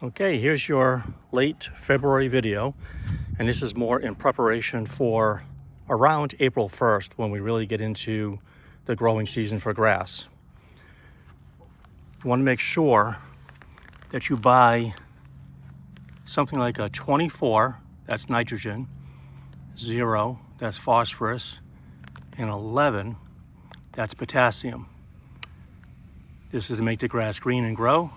Okay, here's your late February video, and this is more in preparation for around April 1st when we really get into the growing season for grass. You want to make sure that you buy something like a 24, that's nitrogen, 0, that's phosphorus, and 11, that's potassium. This is to make the grass green and grow.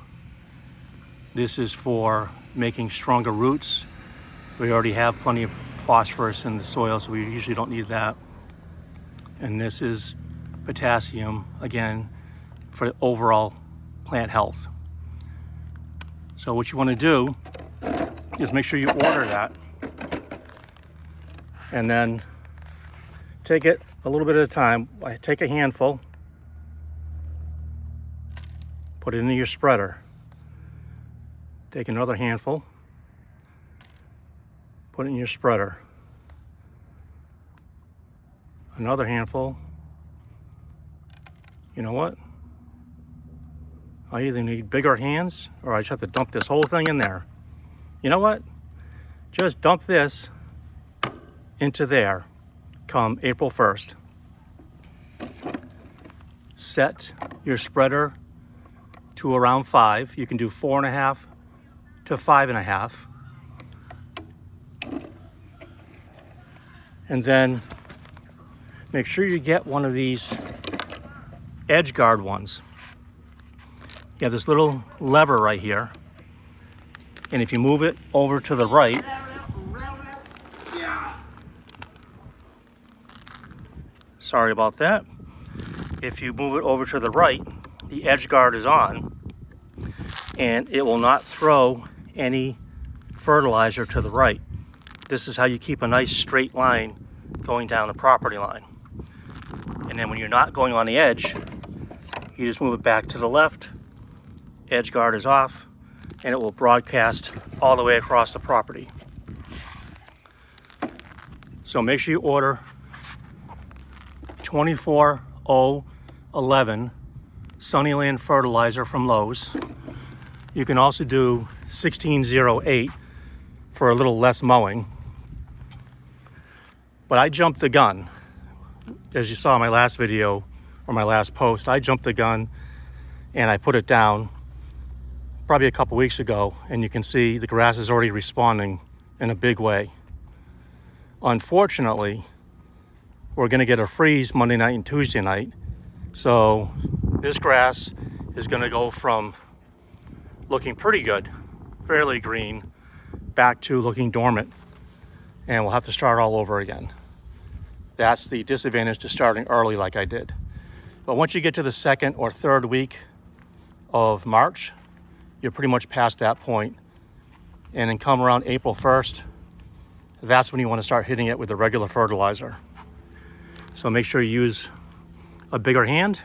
This is for making stronger roots. We already have plenty of phosphorus in the soil, so we usually don't need that. And this is potassium, again, for overall plant health. So what you want to do is make sure you order that, and then take it a little bit at a time. Take a handful, put it into your spreader. Take another handful, put it in your spreader. Another handful. You know what? I either need bigger hands or I just have to dump this whole thing in there. You know what? Just dump this into there come April 1st. Set your spreader to around 5. You can do 4.5 to 5.5. And then make sure you get one of these edge guard ones. You have this little lever right here, and if you move it over to the right, sorry about that. If you move it over to the right, the edge guard is on, and it will not throw any fertilizer to the right. This is how you keep a nice straight line going down the property line. And then when you're not going on the edge, you just move it back to the left, edge guard is off, and it will broadcast all the way across the property. So make sure you order 24011 Sunnyland fertilizer from Lowe's. You can also do 1608 for a little less mowing. But I jumped the gun. As you saw in my last video or my last post, I jumped the gun and I put it down probably a couple weeks ago, and you can see the grass is already responding in a big way. Unfortunately, we're going to get a freeze Monday night and Tuesday night, so this grass is going to go from looking pretty good, fairly green, back to looking dormant, and we'll have to start all over again. That's the disadvantage to starting early like I did. But once you get to the second or third week of March, you're pretty much past that point. And then come around April 1st, that's when you want to start hitting it with the regular fertilizer. So make sure you use a bigger hand,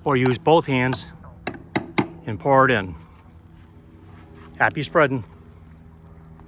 or use both hands and pour it in. Happy spreading.